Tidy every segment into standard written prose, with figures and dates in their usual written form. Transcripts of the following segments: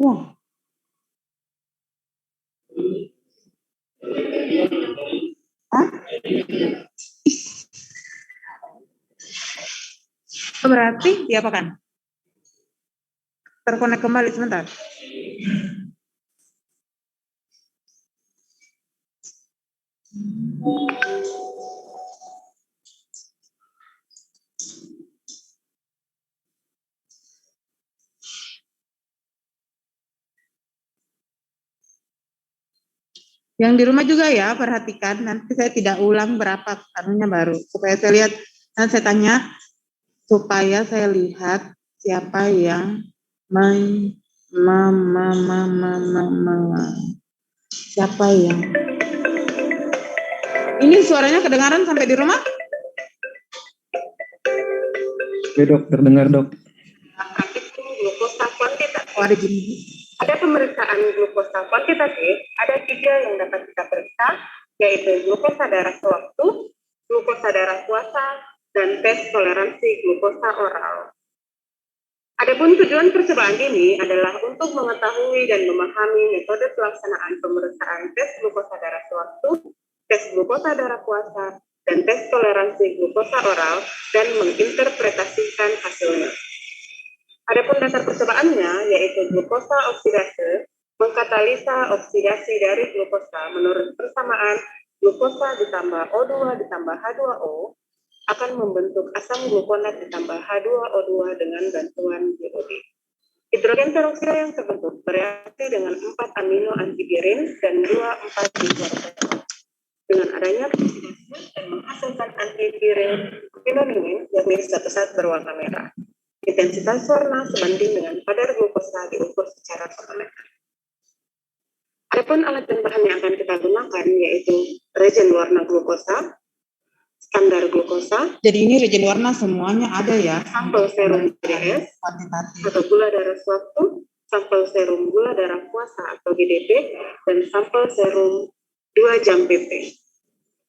Wah. Hah? Berarti diapakan? Terkonek kembali sebentar. Yang di rumah juga ya, perhatikan. Nanti saya tidak ulang berapa anunya baru. Supaya saya lihat, dan saya tanya, supaya saya lihat siapa yang siapa yang ini suaranya kedengaran sampai di rumah? Ya dok, terdengar dok. Itu glukosa kuantitatif. Oh, ada gini. Ada pemeriksaan glukosa kuantitatif, ada 3 yang dapat kita periksa, yaitu glukosa darah sewaktu, glukosa darah puasa, dan tes toleransi glukosa oral. Adapun tujuan percobaan ini adalah untuk mengetahui dan memahami metode pelaksanaan pemeriksaan tes glukosa darah sewaktu, tes glukosa darah puasa, dan tes toleransi glukosa oral, dan menginterpretasikan hasilnya. Adapun dasar percobaannya yaitu glukosa oksidase, mengkatalisa oksidasi dari glukosa menurut persamaan glukosa ditambah O2 ditambah H2O akan membentuk asam glukonat ditambah H2O2 dengan bantuan GOD. Hidrogen peroksida yang terbentuk bereaksi dengan 4 amino antipirin dan 2,4-diklorogenol. Dengan adanya oksidasi dan menghasilkan antipirin fenolinin yakni zat-zat berwarna merah. Intensitas warna sebanding dengan kadar glukosa diukur secara fotometer. Adapun alat dan bahan yang akan kita gunakan yaitu reagen warna glukosa, standar glukosa. Jadi ini reagen warna semuanya ada ya. Sampel serum GDS atau gula darah sewaktu, sampel serum gula darah puasa atau GDP, dan sampel serum 2 jam PP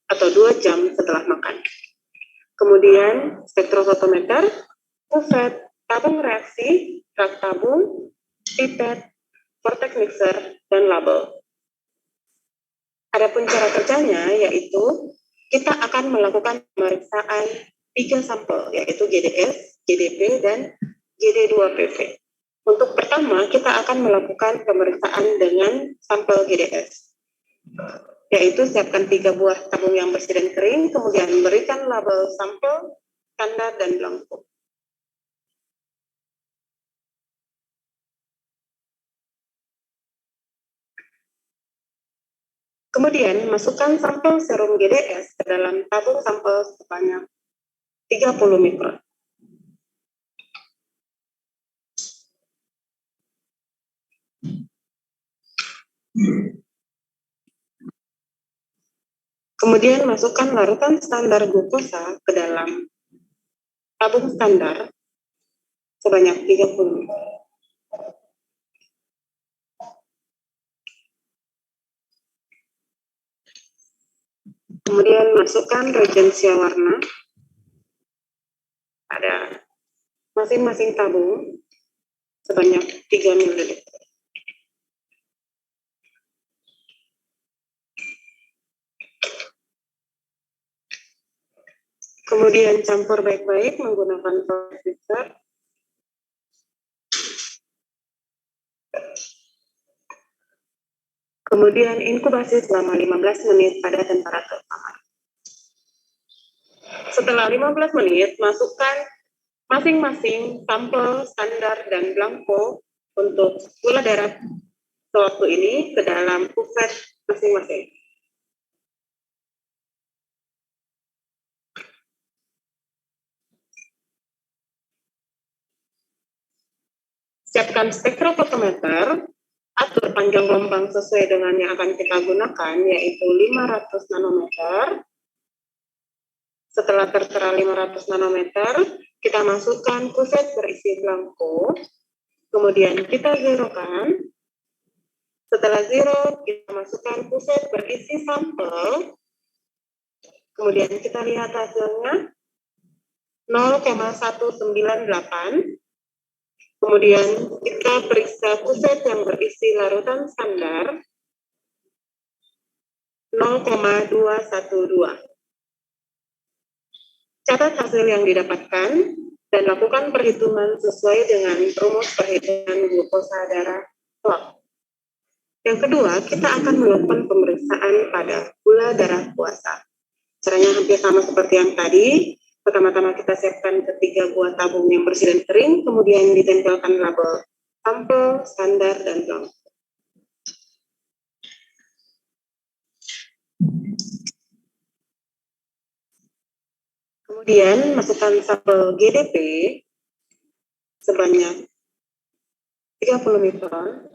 atau 2 jam setelah makan. Kemudian spektrofotometer, kufet, tabung reaksi, rak tabung, pipet, vortex mixer, dan label. Adapun cara kerjanya yaitu kita akan melakukan pemeriksaan 3 sampel yaitu GDS, GDP, dan GD2PV. Untuk pertama kita akan melakukan pemeriksaan dengan sampel GDS, yaitu siapkan 3 buah tabung yang bersih dan kering, kemudian berikan label sampel, standar, dan blanko. Kemudian, masukkan sampel serum GDS ke dalam tabung sampel sebanyak 30 mikron. Kemudian, masukkan larutan standar glukosa ke dalam tabung standar sebanyak 30 mikron. Kemudian masukkan reagensia warna pada masing-masing tabung sebanyak 3 ml. Kemudian campur baik-baik menggunakan vortex mixer. Kemudian inkubasi selama 15 menit pada temperatur kamar. Setelah 15 menit, masukkan masing-masing sampel standar dan blanko untuk gula darah sewaktu ini ke dalam kufet masing-masing. Siapkan spektrofotometer, atur panjang gelombang sesuai dengan yang akan kita gunakan, yaitu 500 nanometer. Setelah tertera 500 nanometer, kita masukkan kufet berisi blanko, kemudian kita zerokan. Setelah zero, kita masukkan kufet berisi sampel, kemudian kita lihat hasilnya 0,198. Kemudian kita periksa kuset yang berisi larutan standar 0,212. Catat hasil yang didapatkan dan lakukan perhitungan sesuai dengan rumus perhitungan glukosa darah swab. Yang kedua, kita akan melakukan pemeriksaan pada gula darah puasa. Caranya hampir sama seperti yang tadi. Pertama-tama kita siapkan ketiga buah tabung yang bersih dan kering, kemudian ditempelkan label sampel, standar, dan blank. Kemudian masukkan sampel GDP sebanyak 30 mikron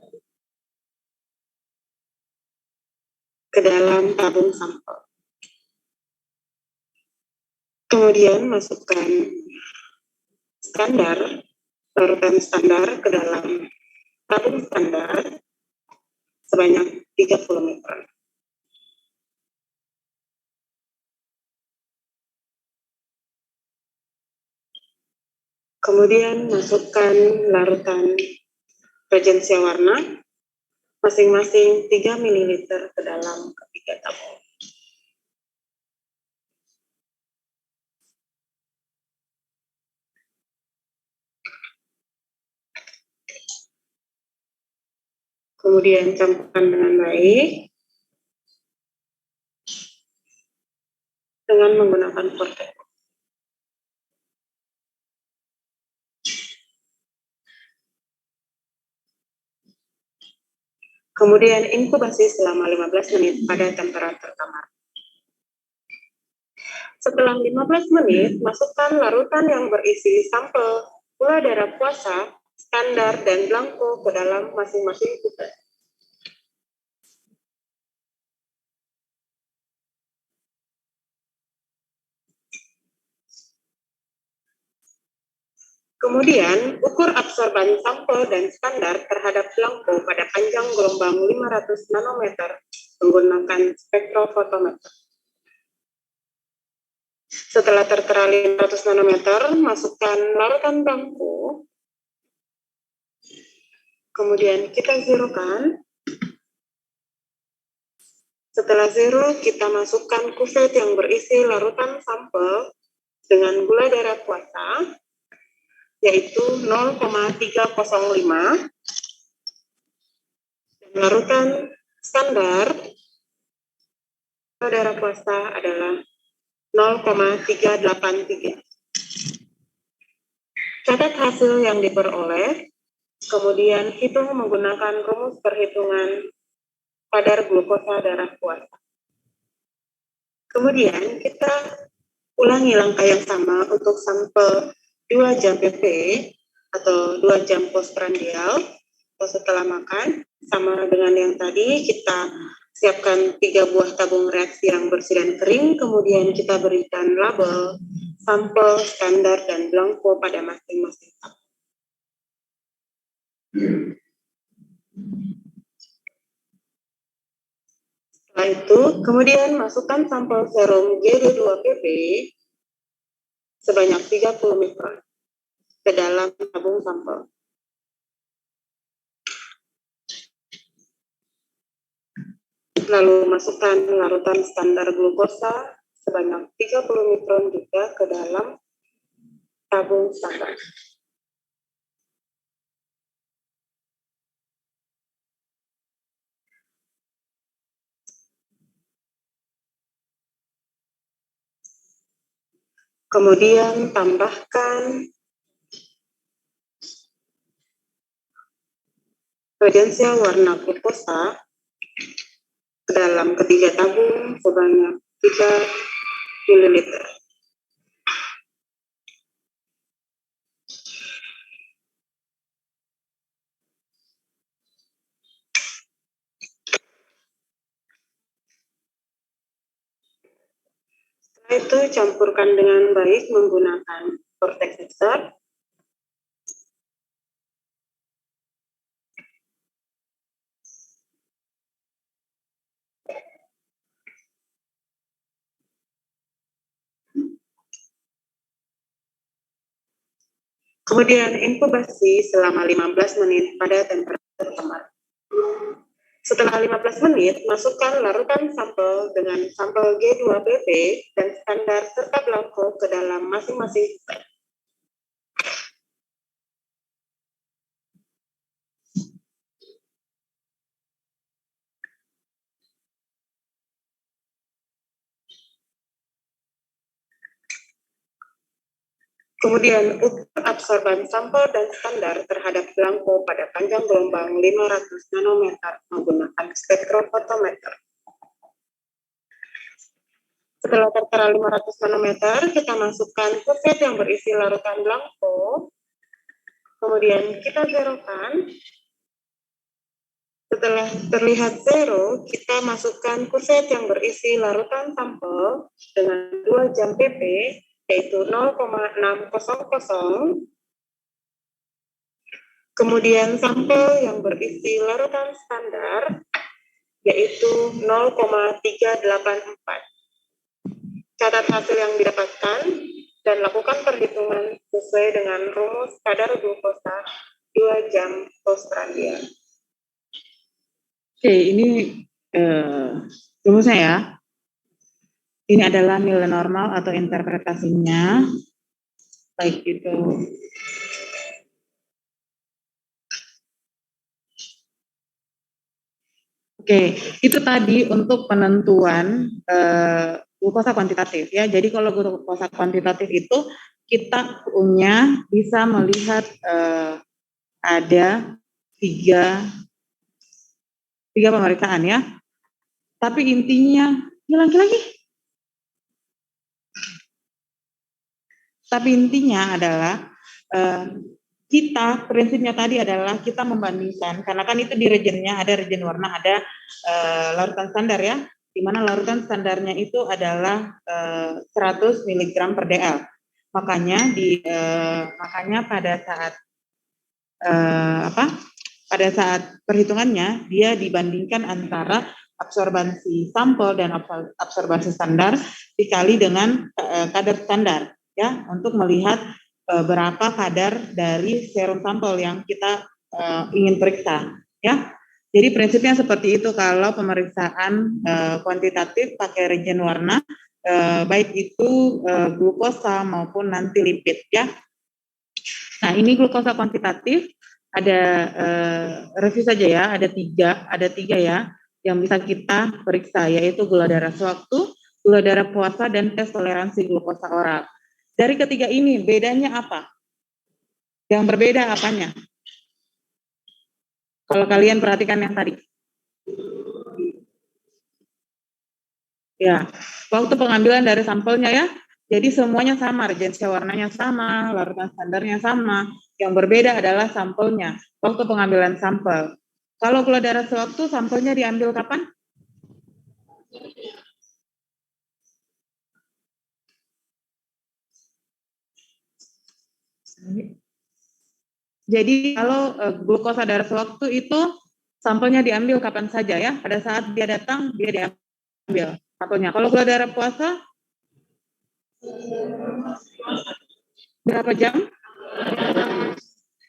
ke dalam tabung sampel. Kemudian masukkan standar, larutan standar ke dalam tabung standar sebanyak 30 mikron. Kemudian masukkan larutan regensia warna masing-masing 3 ml ke dalam ketiga tabung. Kemudian campurkan dengan baik dengan menggunakan fortek. Kemudian inkubasi selama 15 menit pada temperatur kamar. Setelah 15 menit, masukkan larutan yang berisi sampel gula darah puasa, standar, dan blanko ke dalam masing-masing kuset. Kemudian, ukur absorban sampel dan standar terhadap blanko pada panjang gelombang 500 nanometer menggunakan spektrofotometer. Setelah tertera 500 nanometer, masukkan larutan blanko. Kemudian kita zerokan. Setelah zero, kita masukkan kuset yang berisi larutan sampel dengan gula darah puasa, yaitu 0,305, dan larutan standar gula darah puasa adalah 0,383. Catat hasil yang diperoleh, kemudian hitung menggunakan rumus perhitungan kadar glukosa darah puasa. Kemudian kita ulangi langkah yang sama untuk sampel 2 jam PP atau 2 jam postprandial atau setelah makan. Sama dengan yang tadi, kita siapkan 3 buah tabung reaksi yang bersih dan kering, kemudian kita berikan label sampel, standar, dan blanko pada masing-masing tabung. Setelah itu, kemudian masukkan sampel serum GD2PP sebanyak 30 mikron ke dalam tabung sampel. Lalu masukkan larutan standar glukosa sebanyak 30 mikron juga ke dalam tabung standar. Kemudian tambahkan regensia warna glukosa ke dalam ketiga tabung sebanyak 3 ml. Setelah itu campurkan dengan baik menggunakan vortex mixer. Kemudian inkubasi selama 15 menit pada temperatur kamar. Setelah 15 menit, masukkan larutan sampel dengan sampel G2BP dan standar serta belangko ke dalam masing-masing set. Kemudian ukur absorban sampel dan standar terhadap belangko pada panjang gelombang 500 nanometer menggunakan spektrofotometer. Setelah tertera 500 nanometer, kita masukkan kuset yang berisi larutan belangko, kemudian kita zerokan. Setelah terlihat zero, kita masukkan kuset yang berisi larutan sampel dengan 2 jam PP, yaitu 0,600. Kemudian sampel yang berisi larutan standar, yaitu 0,384. Catat hasil yang didapatkan dan lakukan perhitungan sesuai dengan rumus kadar glukosa 2 jam postprandial. Oke, ini rumusnya ya. Ini adalah nilai normal atau interpretasinya. Baik itu. Oke, itu tadi untuk penentuan glukosa kuantitatif ya. Jadi kalau glukosa kuantitatif itu kita punya bisa melihat ada tiga pemeriksaan ya. Tapi intinya lagi. Tapi intinya adalah kita prinsipnya tadi adalah kita membandingkan karena kan itu di regionnya ada region warna, ada larutan standar ya, di mana larutan standarnya itu adalah 100 mg per dl. Makanya pada saat perhitungannya dia dibandingkan antara absorbansi sampel dan absorbansi standar dikali dengan kadar standar ya, untuk melihat berapa kadar dari serum sampel yang kita ingin periksa ya. Jadi prinsipnya seperti itu kalau pemeriksaan kuantitatif pakai region warna, baik itu glukosa maupun nanti lipid ya. Nah, ini glukosa kuantitatif ada review saja ya, ada tiga ya yang bisa kita periksa, yaitu gula darah sewaktu, gula darah puasa, dan tes toleransi glukosa oral. Dari ketiga ini bedanya apa? Yang berbeda apanya? Kalau kalian perhatikan yang tadi. Ya, waktu pengambilan dari sampelnya ya. Jadi semuanya sama, regensia warnanya sama, larutan standarnya sama. Yang berbeda adalah sampelnya, waktu pengambilan sampel. Kalau gula darah sewaktu, sampelnya diambil kapan? Jadi kalau glukosa darah sewaktu itu sampelnya diambil kapan saja ya, pada saat dia datang dia diambil sampelnya. Kalau gula darah puasa berapa jam?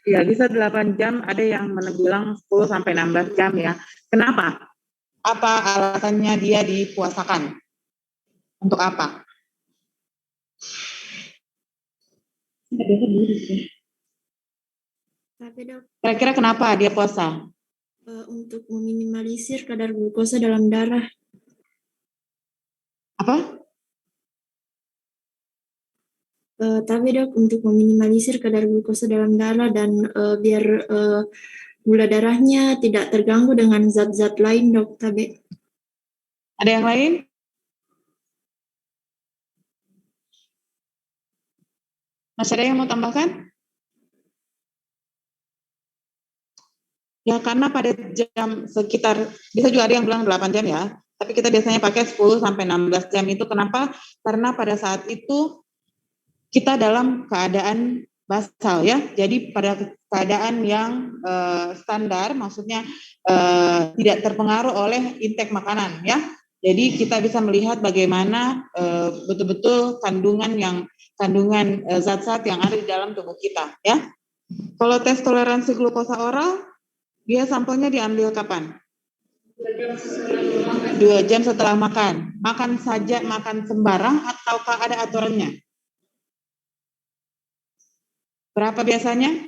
Ya bisa 8 jam, ada yang bilang 10 sampai 16 jam ya. Kenapa? Apa alasannya dia dipuasakan? Untuk apa? Kira-kira kenapa dia puasa? Untuk meminimalisir kadar glukosa dalam darah. Apa? Tapi dok, untuk meminimalisir kadar glukosa dalam darah dan biar gula darahnya tidak terganggu dengan zat-zat lain dok. Tapi ada yang lain? Masih ada yang mau tambahkan? Ya karena pada jam sekitar, bisa juga ada yang bilang 8 jam ya, tapi kita biasanya pakai 10 sampai 16 jam itu kenapa? Karena pada saat itu kita dalam keadaan basal ya, jadi pada keadaan yang standar, maksudnya tidak terpengaruh oleh intake makanan ya. Jadi kita bisa melihat bagaimana betul-betul kandungan yang kandungan zat-zat yang ada di dalam tubuh kita, ya. Kalau tes toleransi glukosa oral, dia sampelnya diambil kapan? 2 jam setelah makan. Makan saja, makan sembarang, ataukah ada aturannya? Berapa biasanya?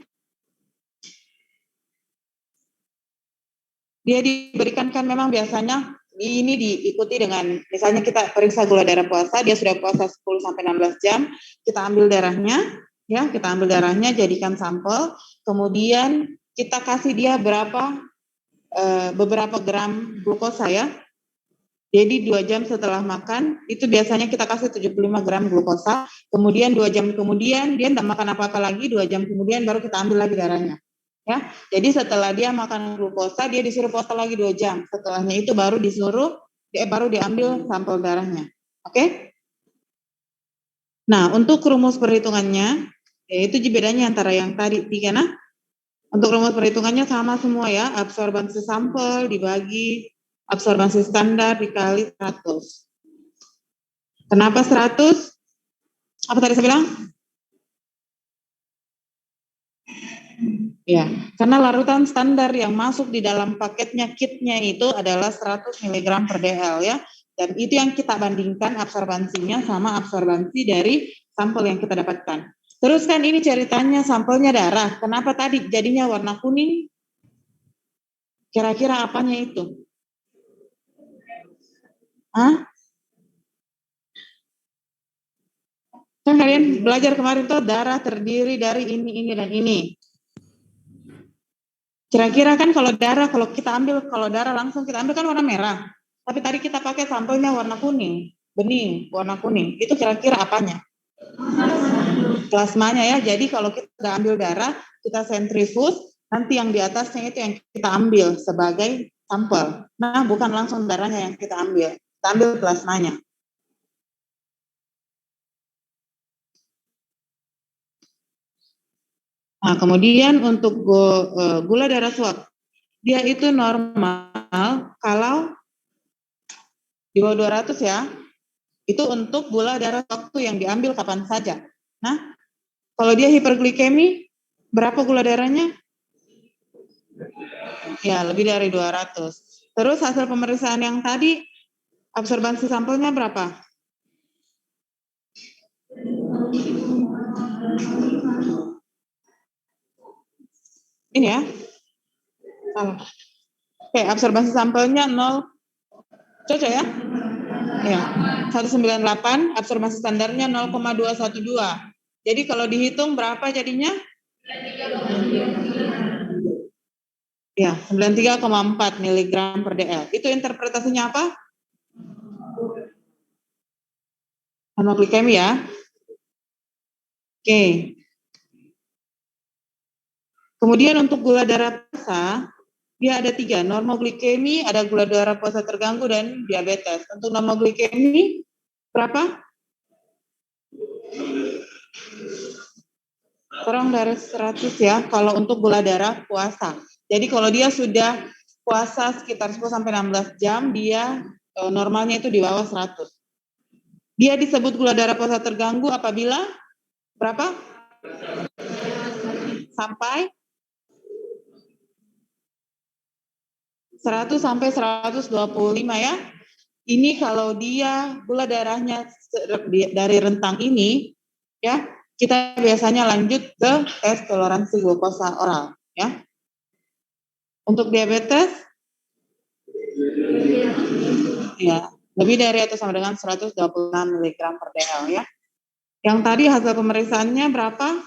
Dia diberikan kan memang biasanya ini diikuti dengan misalnya kita periksa gula darah puasa, dia sudah puasa 10 sampai 16 jam, kita ambil darahnya, ya, kita ambil darahnya jadikan sampel, kemudian kita kasih dia beberapa gram glukosa, ya. Jadi 2 jam setelah makan itu biasanya kita kasih 75 gram glukosa, kemudian 2 jam kemudian dia tidak makan apa-apa lagi, 2 jam kemudian baru kita ambil lagi darahnya. Ya, jadi setelah dia makan glukosa, dia disuruh puasa lagi 2 jam. Setelahnya itu baru baru diambil sampel darahnya. Oke? Nah, untuk rumus perhitungannya, itu bedanya antara yang tadi 3. Nah, untuk rumus perhitungannya sama semua, ya. Absorbansi sampel dibagi absorbansi standar dikali 100. Kenapa 100? Apa tadi saya bilang? Ya, karena larutan standar yang masuk di dalam paketnya kitnya itu adalah 100 mg per dl, ya. Dan itu yang kita bandingkan absorbansinya sama absorbansi dari sampel yang kita dapatkan. Terus kan ini ceritanya sampelnya darah. Kenapa tadi jadinya warna kuning? Kira-kira apanya itu? Hah? Kan kalian belajar kemarin tuh darah terdiri dari ini, dan ini. Kira-kira kan kalau kita ambil, kalau darah langsung kita ambil kan warna merah. Tapi tadi kita pakai sampelnya warna kuning, bening, warna kuning. Itu kira-kira apanya? Plasmanya, ya. Jadi kalau kita ambil darah, kita sentrifus, nanti yang di atasnya itu yang kita ambil sebagai sampel. Nah, bukan langsung darahnya yang kita ambil plasmanya. Nah, kemudian untuk gula darah swab, dia itu normal kalau di bawah 200, ya. Itu untuk gula darah waktu yang diambil kapan saja. Nah, kalau dia hiperglikemi, berapa gula darahnya? Ya, lebih dari 200. Terus hasil pemeriksaan yang tadi, absorbansi sampelnya berapa? Ini, ya. Salah. Oke, absorbansi sampelnya 0. Cocok, ya? Ya, 198, absorbansi standarnya 0,212. Jadi kalau dihitung berapa jadinya? Ya, 93,4 mg per dl. Itu interpretasinya apa? Hemoglikemi, ya. Oke. Kemudian untuk gula darah puasa, dia ada 3. Normoglikemi, ada gula darah puasa terganggu, dan diabetes. Untuk normoglikemi, berapa? Kurang dari 100, ya, kalau untuk gula darah puasa. Jadi kalau dia sudah puasa sekitar 10-16 jam, dia normalnya itu di bawah 100. Dia disebut gula darah puasa terganggu apabila berapa? Sampai 100 sampai 125, ya. Ini kalau dia gula darahnya dari rentang ini, ya, kita biasanya lanjut ke tes toleransi glukosa oral, ya. Untuk diabetes, ya, lebih dari atau sama dengan 126 mg per dl, ya. Yang tadi hasil pemeriksaannya berapa?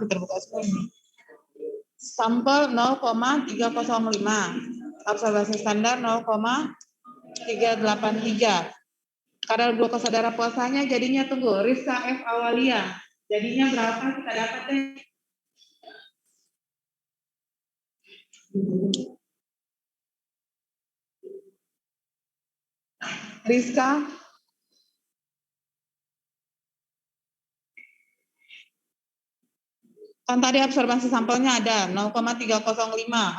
Terbuka semua. Sampel 0,305, absorbansi standar 0,383. Kadar glukosa darah puasanya jadinya tunggu, Rizka F. Awalia. Jadinya berapa kita dapat deh? Rizka. Kan tadi absorbansi sampelnya ada 0,305,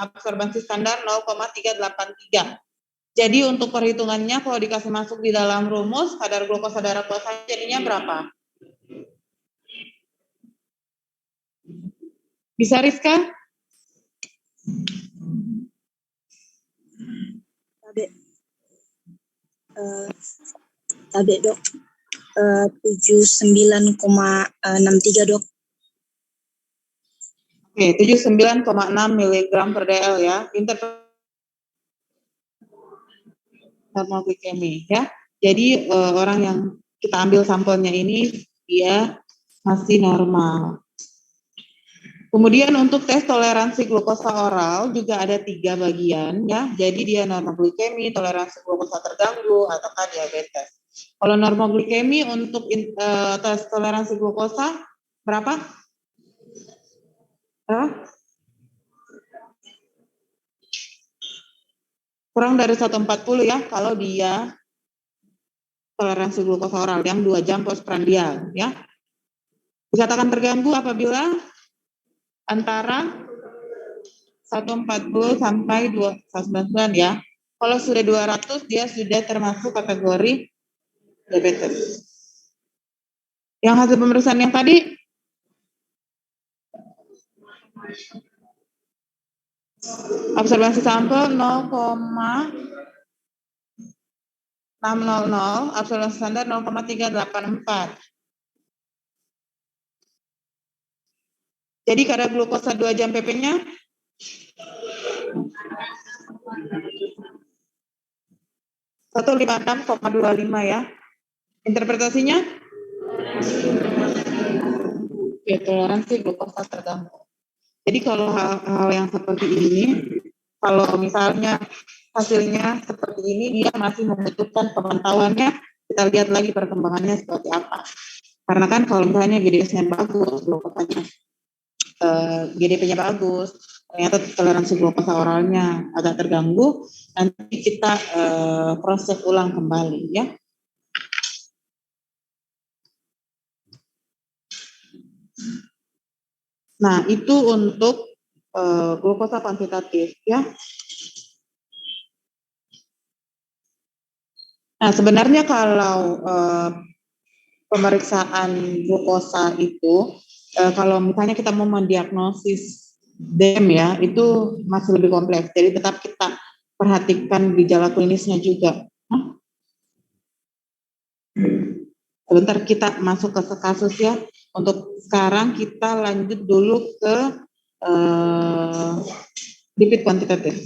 absorbansi standar 0,383. Jadi untuk perhitungannya kalau dikasih masuk di dalam rumus, kadar glukosa darah puasa jadinya berapa? Bisa Rizka? Tabe dok, 79,63 dok. Oke, 79,6 mg per dl ya. Normoglikemi ya. Jadi orang yang kita ambil sampelnya ini dia masih normal. Kemudian untuk tes toleransi glukosa oral juga ada 3 bagian ya. Jadi dia normoglikemi, toleransi glukosa terganggu, atau diabetes. Kalau normoglikemi untuk tes toleransi glukosa berapa? Kurang dari 140 ya kalau dia toleransi glukosa oral yang 2 jam postprandial ya. Dikatakan terganggu apabila antara 140 sampai 299 ya. Kalau sudah 200 dia sudah termasuk kategori diabetes. Yang hasil pemeriksaan yang tadi observasi sampel 0,600, observasi standar 0,384. Jadi kadar glukosa 2 jam PP-nya 156,25 ya. Interpretasinya toleransi glukosa terganggu. Jadi kalau hal yang seperti ini, kalau misalnya hasilnya seperti ini, dia masih membutuhkan pemantauannya, kita lihat lagi perkembangannya seperti apa. Karena kan kalau misalnya GDS-nya bagus, glukosanya GDP-nya bagus, ternyata toleransi glukosa oralnya agak terganggu, nanti kita proses ulang kembali ya. Nah, itu untuk glukosa kuantitatif ya. Nah, sebenarnya kalau pemeriksaan glukosa itu, kalau misalnya kita mau mendiagnosis DEM ya, itu masih lebih kompleks. Jadi tetap kita perhatikan gejala klinisnya juga. Sebentar kita masuk ke kasus ya. Untuk sekarang kita lanjut dulu ke lipid kuantitatif.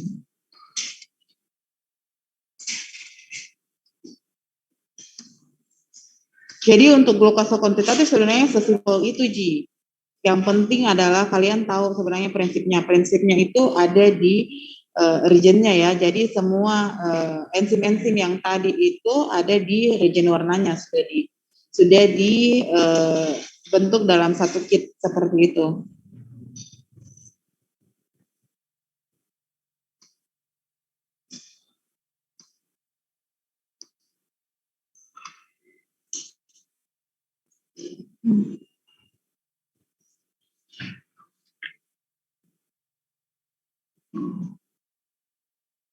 Jadi untuk glukosa kuantitatif sebenarnya sesimpel itu Ji. Yang penting adalah kalian tahu sebenarnya prinsipnya. Prinsipnya itu ada di regionnya ya. Jadi semua enzim-enzim yang tadi itu ada di region warnanya sudah dibentuk dalam satu kit seperti itu.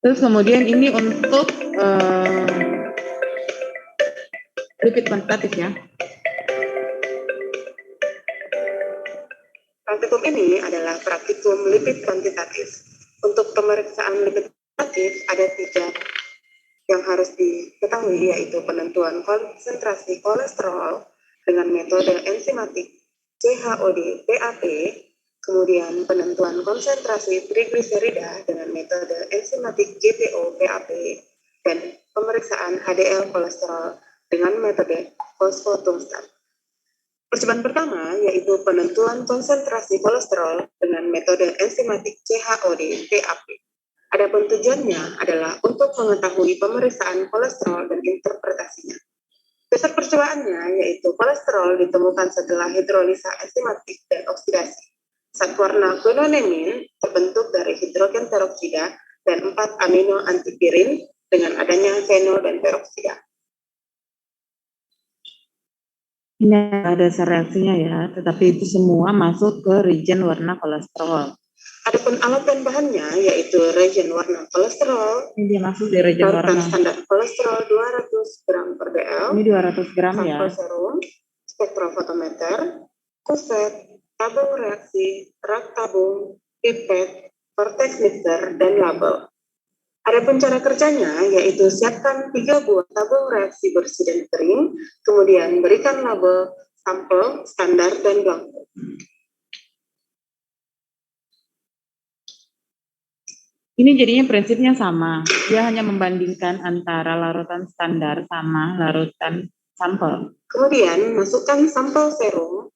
Terus kemudian ini untuk lipid kuantitatif ya. Praktikum ini adalah praktikum lipid kuantitatif. Untuk pemeriksaan lipid kuantitatif ada 3 yang harus diketahui, yaitu penentuan konsentrasi kolesterol dengan metode enzimatik CHOD PAP, kemudian penentuan konsentrasi trigliserida dengan metode enzimatik GPO PAP, dan pemeriksaan HDL kolesterol dengan metode fosfotungstat. Percobaan pertama yaitu penentuan konsentrasi kolesterol dengan metode enzimatik CHOD PAP. Adapun tujuannya adalah untuk mengetahui pemeriksaan kolesterol dan interpretasinya. Dasar percobaannya yaitu kolesterol ditemukan setelah hidrolisa enzimatik dan oksidasi. Zat warna quinonemin terbentuk dari hidrogen peroksida dan 4 amino antipirin dengan adanya fenol dan peroksida. Ini ada dasar reaksinya ya, tetapi itu semua masuk ke region warna kolesterol. Adapun alat dan bahannya yaitu reagen warna kolesterol, Ini dia masuk di reagen larutan warna. standar kolesterol 200 gram per dl, Ini 200 gram ya. sampel serum, spektrofotometer, kuset, tabung reaksi, rak tabung, pipet, vortex mixer, dan label. Adapun cara kerjanya yaitu siapkan 3 buah tabung reaksi bersih dan kering, kemudian berikan label, sampel, standar, dan blanko. Ini jadinya prinsipnya sama. Dia hanya membandingkan antara larutan standar sama larutan sampel. Kemudian masukkan sampel serum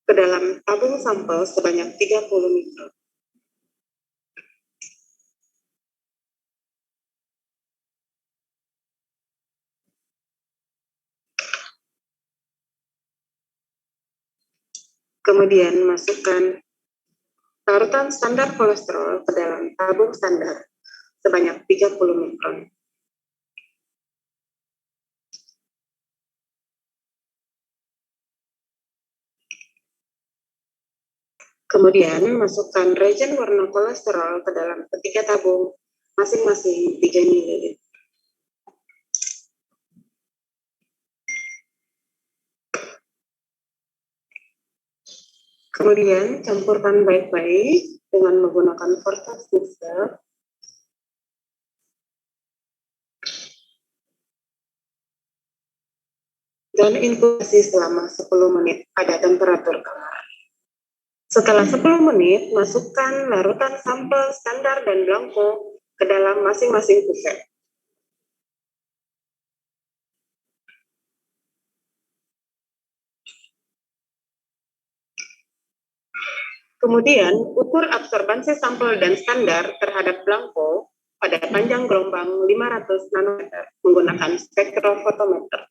ke dalam tabung sampel sebanyak 30 mikron. Kemudian masukkan larutan standar kolesterol ke dalam tabung standar sebanyak 30 mikron. Kemudian masukkan reagen warna kolesterol ke dalam ketiga tabung masing-masing 3 ml. Kemudian campurkan baik-baik dengan menggunakan vortex mixer. Dan inkubasi selama 10 menit pada temperatur kamar. Setelah 10 menit, masukkan larutan sampel standar dan blanko ke dalam masing-masing kuset. Kemudian, ukur absorbansi sampel dan standar terhadap blanko pada panjang gelombang 500 nanometer menggunakan spektrofotometer.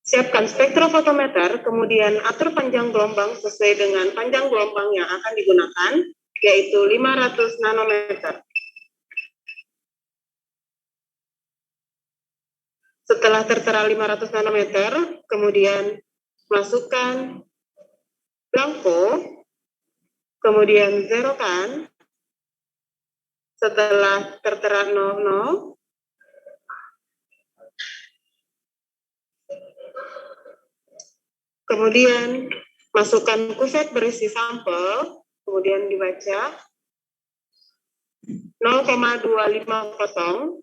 Siapkan spektrofotometer, kemudian atur panjang gelombang sesuai dengan panjang gelombang yang akan digunakan, yaitu 500 nanometer. Setelah tertera 500 nanometer, kemudian masukkan blanko, kemudian zerokan. Setelah tertera 00, kemudian masukkan kuset berisi sampel, kemudian dibaca 0,250,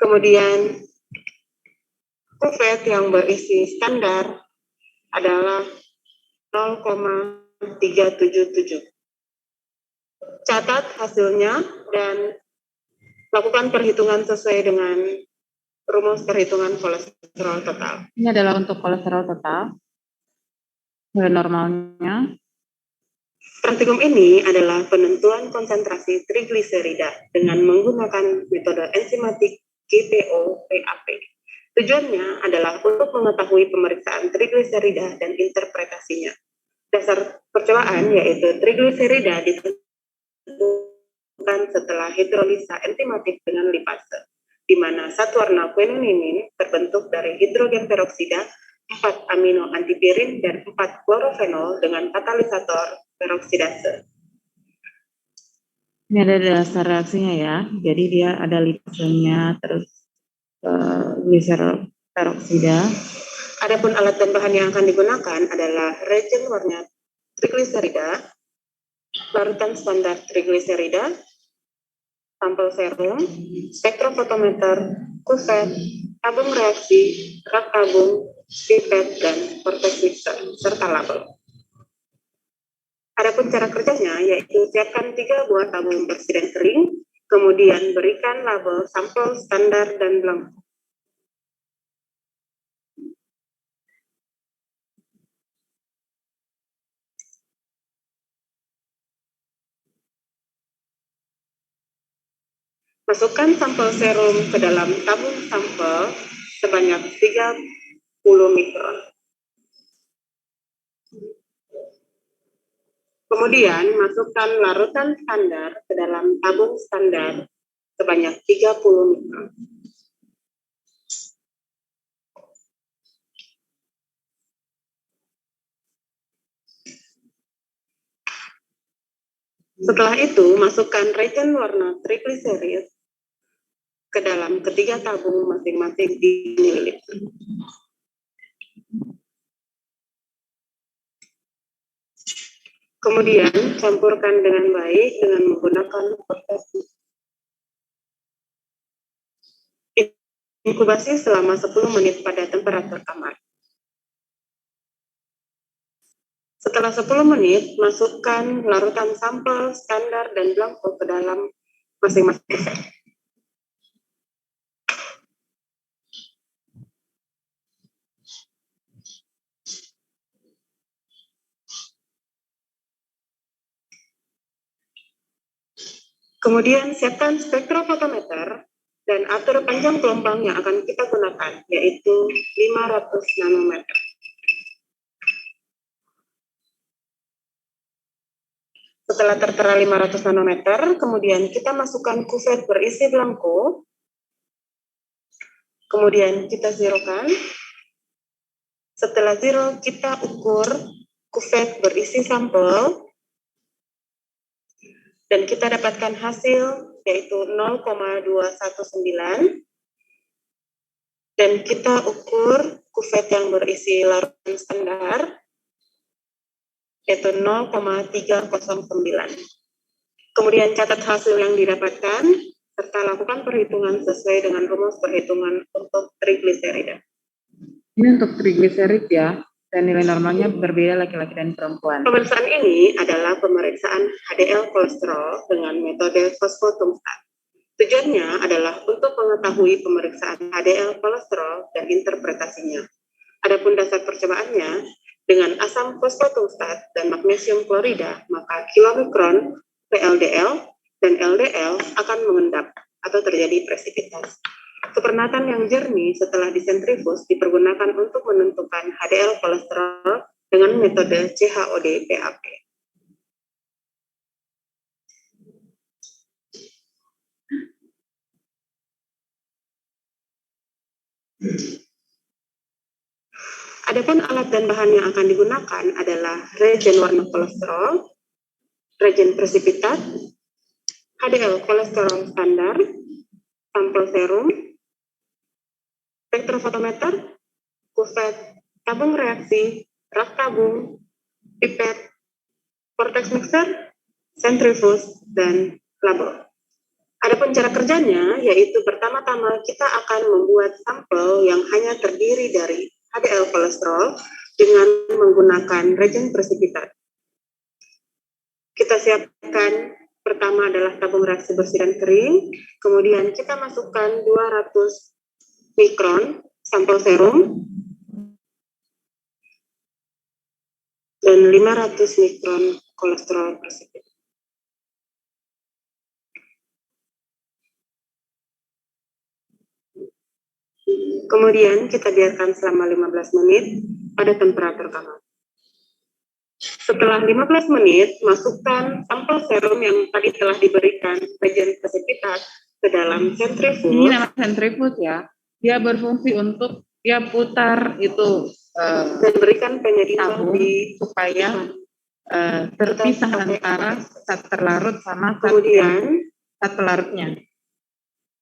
kemudian kuset yang berisi standar adalah 0,377. Catat hasilnya dan lakukan perhitungan sesuai dengan rumus perhitungan kolesterol total. Ini adalah untuk kolesterol total. Normalnya. Praktikum ini adalah penentuan konsentrasi trigliserida dengan menggunakan metode enzimatik GPO-PAP. Tujuannya adalah untuk mengetahui pemeriksaan trigliserida dan interpretasinya. Dasar percobaan yaitu trigliserida ditentukan setelah hidrolisa enzimatik dengan lipase, di mana zat warna quinonimin terbentuk dari hidrogen peroksida, 4 amino antipirin, dan 4 klorofenol dengan katalisator peroksidase. Ini ada dasar reaksinya ya. Jadi dia ada lipasenya, terus glycerol peroksida. Adapun alat dan bahan yang akan digunakan adalah reagen warna trigliserida, larutan standar trigliserida, sampel serum, spektrofotometer, kuset, tabung reaksi, rak tabung, pipet, dan vortex mixer, serta label. Adapun cara kerjanya yaitu siapkan 3 buah tabung bersih dan kering, kemudian berikan label sampel standar dan blanko. Masukkan sampel serum ke dalam tabung sampel sebanyak 30 mikron. Kemudian masukkan larutan standar ke dalam tabung standar sebanyak 30 mikron. Setelah itu, masukkan reagen warna triglycerid ke dalam ketiga tabung masing-masing di mililiter. Kemudian, campurkan dengan baik dengan menggunakan proses inkubasi selama 10 menit pada temperatur kamar. Setelah 10 menit, masukkan larutan sampel standar dan blanko ke dalam masing-masing set. Kemudian siapkan spektrofotometer dan atur panjang gelombang yang akan kita gunakan, yaitu 500 nanometer. Setelah tertera 500 nanometer, kemudian kita masukkan kuvet berisi blanko, kemudian kita zerokan. Setelah zero, kita ukur kuvet berisi sampel, dan kita dapatkan hasil yaitu 0,219, dan kita ukur kuvet yang berisi larutan standar yaitu 0,309. Kemudian catat hasil yang didapatkan serta lakukan perhitungan sesuai dengan rumus perhitungan untuk trigliserida. Ini untuk trigliserid ya, dan nilai normalnya berbeda laki-laki dan perempuan. Pemeriksaan ini adalah pemeriksaan HDL kolesterol dengan metode fosfotungstat. Tujuannya adalah untuk mengetahui pemeriksaan HDL kolesterol dan interpretasinya. Adapun dasar percobaannya, dengan asam fosfotungstat dan magnesium klorida, maka kilomikron VLDL dan LDL akan mengendap atau terjadi presipitas. Kepernatan yang jernih setelah disentrifus dipergunakan untuk menentukan HDL kolesterol dengan metode CHOD-PAP. Adapun alat dan bahan yang akan digunakan adalah reagen warna kolesterol, reagen presipitat, HDL kolesterol standar, sampel serum, spektrofotometer, kuvet, tabung reaksi, rak tabung, pipet, vortex mixer, sentrifus, dan labor. Adapun cara kerjanya, yaitu pertama-tama kita akan membuat sampel yang hanya terdiri dari HDL kolesterol dengan menggunakan reagen presipitat. Kita siapkan pertama adalah tabung reaksi bersih dan kering, kemudian kita masukkan 200 mikron sampel serum dan 500 mikron kolesterol presipitat. Kemudian kita biarkan selama 15 menit pada temperatur kamar. Setelah 15 menit, masukkan sampel serum yang tadi telah diberikan reagen presipitat ke dalam sentrifus. Ini nama sentrifus ya. Dia berfungsi untuk dia putar itu dan berikan penyedot supaya terpisah antara zat terlarut sama kemudian zat pelarutnya.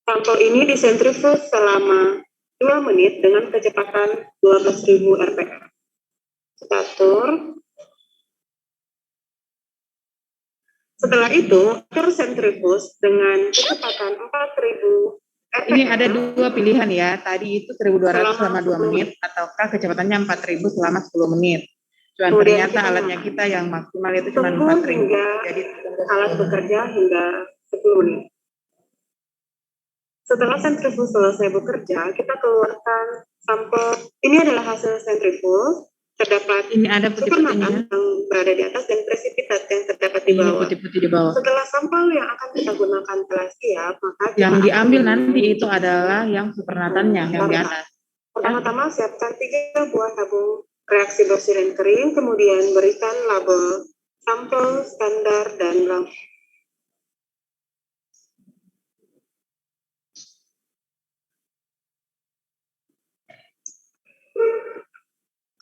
Sampel ini disentrifus selama 2 menit dengan kecepatan 12.000 rpm. Kita atur. Setelah itu, atur sentrifus dengan kecepatan 4.000 rpm. Ini ada dua pilihan ya. Tadi itu 1.200 selama 2 menit, ataukah kecepatannya 4.000 selama 10 menit. Cuman ternyata alatnya kita yang maksimal itu cuma 4.000. Jadi alat bekerja hingga 10 menit. Setelah sentrifus selesai bekerja, kita keluarkan sampel. Ini adalah hasil sentrifus. Terdapat ini ada putih-putihnya yang berada di atas dan presipitat yang terdapat di bawah. Putih-putih di bawah. Setelah sampel yang akan kita gunakan telah siap, maka yang diambil nanti itu adalah yang supernatannya yang di atas. Pertama-tama siapkan 3 buah tabung reaksi bersih dan kering, kemudian berikan label sampel standar dan blank.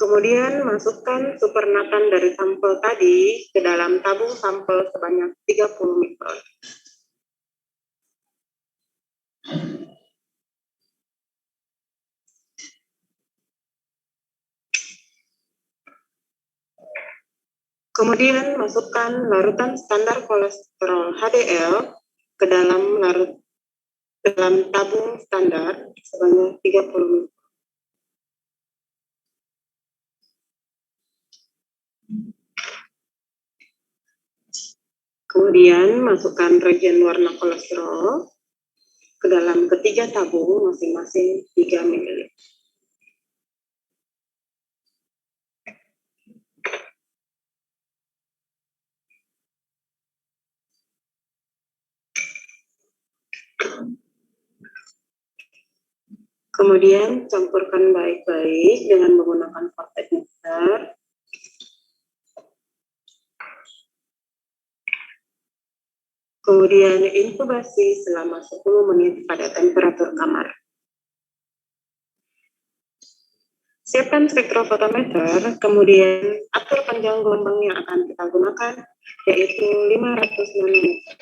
Kemudian masukkan supernatan dari sampel tadi ke dalam tabung sampel sebanyak 30 mikron. Kemudian masukkan larutan standar kolesterol HDL ke dalam tabung standar sebanyak 30 mikron. Kemudian masukkan reagen warna kolesterol ke dalam ketiga tabung masing-masing 3 ml. Kemudian campurkan baik-baik dengan menggunakan vortex mixer. Kemudian inkubasi selama 10 menit pada temperatur kamar. Siapkan spektrofotometer, kemudian atur panjang gelombang yang akan kita gunakan, yaitu 500 nanometer.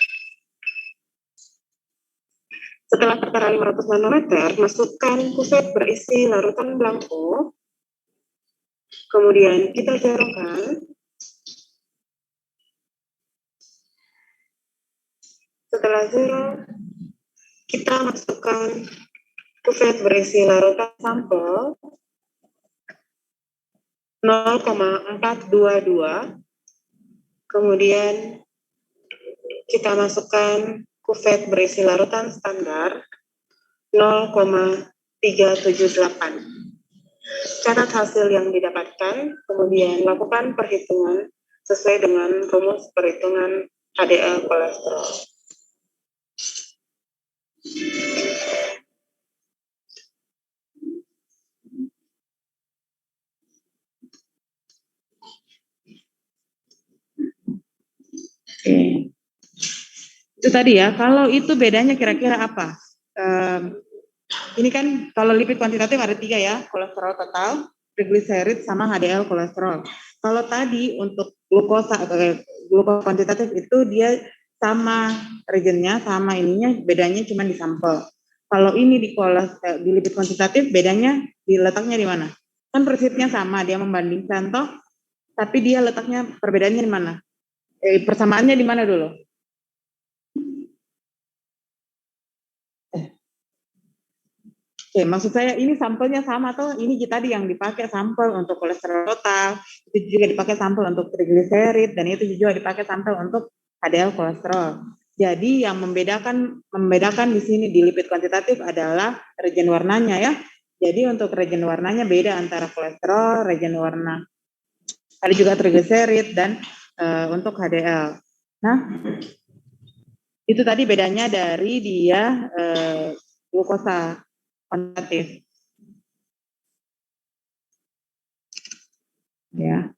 Setelah tertera 500 nanometer, masukkan kuset berisi larutan blanko, kemudian kita jarumkan. Setelah zero, kita masukkan kuset berisi larutan sampel 0,422, kemudian kita masukkan kufet berisi larutan standar 0,378. Catat hasil yang didapatkan, kemudian lakukan perhitungan sesuai dengan rumus perhitungan HDL kolesterol. Oke. Itu tadi ya, kalau itu bedanya kira-kira apa? Ini kan kalau lipid kuantitatif ada 3 ya, kolesterol total, trigliserid, sama HDL kolesterol. Kalau tadi untuk glukosa atau glukosa kuantitatif itu dia sama regennya, sama ininya, bedanya cuma di sampel. Kalau ini di lipid kuantitatif bedanya letaknya di mana? Kan persepnya sama, dia membandingkan toh, tapi dia letaknya perbedaannya di mana? Persamaannya di mana dulu? Oke, maksud saya ini sampelnya sama tuh, ini tadi yang dipakai sampel untuk kolesterol total, itu juga dipakai sampel untuk trigliserid, dan itu juga dipakai sampel untuk HDL kolesterol. Jadi yang membedakan di sini di lipid kuantitatif adalah regen warnanya ya. Jadi untuk regen warnanya beda antara kolesterol, regen warna, ada juga trigliserid dan untuk HDL. Nah, itu tadi bedanya dari dia glukosa kuantitatif. Ya.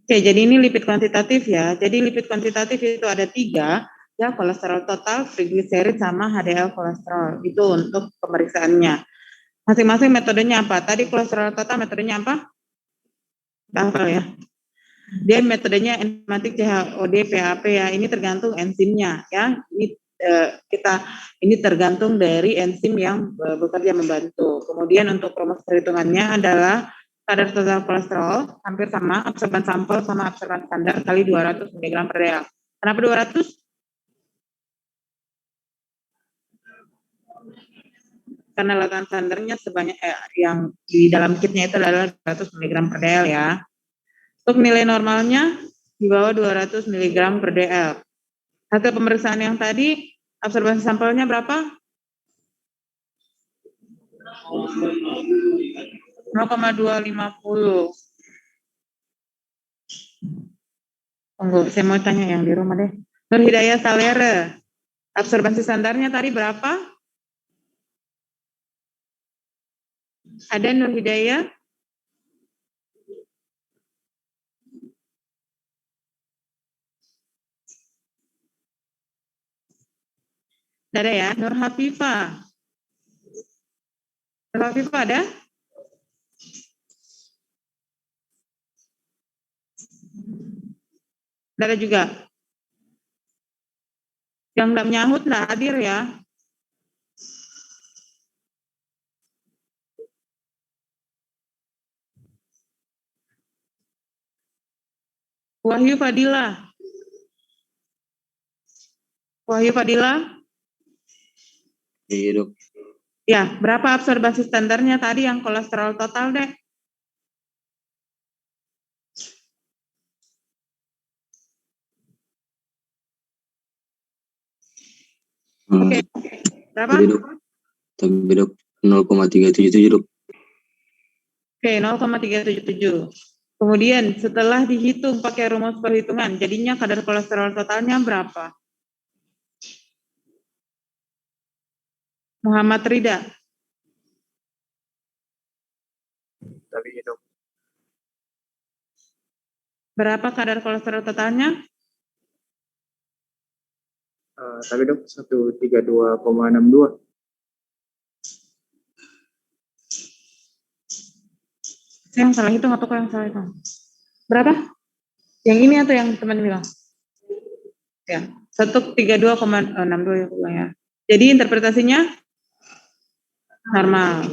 Oke, jadi ini lipid kuantitatif ya. Jadi lipid kuantitatif itu ada 3, ya, kolesterol total, trigliserid, sama HDL kolesterol. Itu untuk pemeriksaannya. Masing-masing metodenya apa? Tadi kolesterol total metodenya apa? Hafal ya. Dia metodenya enzimatik CHOD PAP ya. Ini tergantung enzimnya ya. Ini tergantung dari enzim yang bekerja membantu. Kemudian untuk rumus perhitungannya adalah kadar total kolesterol hampir sama, absorban sampel sama absorban standar kali 200 mg per dl. Kenapa 200? Karena lautan standarnya sebanyak yang di dalam kitnya itu adalah 200 mg per dl ya. Untuk nilai normalnya di bawah 200 mg per dl. Hasil pemeriksaan yang tadi, absorbansi sampelnya berapa? 0,250. Tunggu, saya mau tanya yang di rumah deh. Nur Hidayah Salere, absorbansi standarnya tadi berapa? Ada Nur Hidayah? Ada ya, Nur Hafifah. Nur Hafifah ada? Ada juga. Yang nggak menyahut nggak hadir ya. Wahyu Fadila. Wahyu Fadila. Iya dok. Ya, berapa absorbansi standarnya tadi yang kolesterol total deh? Oke. Berapa? Tapi dok 0,377 dok. Oke, 0,377. Kemudian setelah dihitung pakai rumus perhitungan, jadinya kadar kolesterol totalnya berapa? Muhammad Rida. Tapi dok. Berapa kadar kolesterol totalnya? Tapi dok 132,62. Saya yang salah hitung atau kok yang salah hitung? Berapa? Yang ini atau yang teman bilang? Ya, 132,62 ya pulang ya. Jadi interpretasinya normal.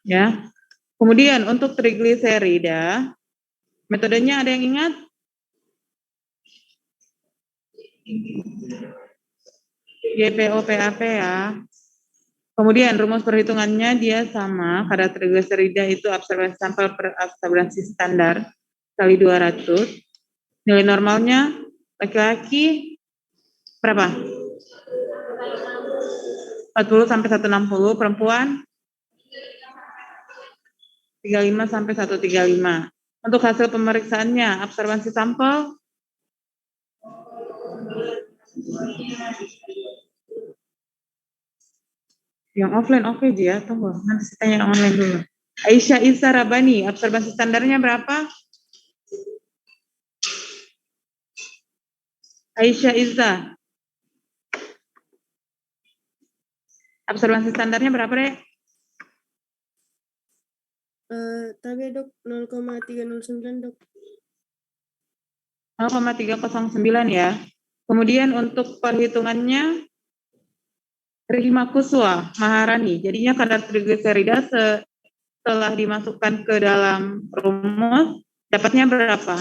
Ya. Kemudian untuk trigliserida, metodenya ada yang ingat? YPO-PAP ya. Kemudian rumus perhitungannya dia sama, kadar trigliserida itu absorbansi sampel per absorbansi standar kali 200. Nilai normalnya laki-laki berapa? 40 sampai 160, perempuan 35 sampai 135. Untuk hasil pemeriksaannya, absorbansi sampel yang offline oke ya, tunggu nanti saya tanya yang online dulu. Aisyah Isa Rabani, absorbansi standarnya berapa? Aisyah Isa. Absorbansi standarnya berapa, Dek? Tapi dok 0,309 dok. 0,309 ya. Kemudian untuk perhitungannya Rihma Kuswa Maharani, jadinya kadar trigliserida setelah dimasukkan ke dalam rumus dapatnya berapa?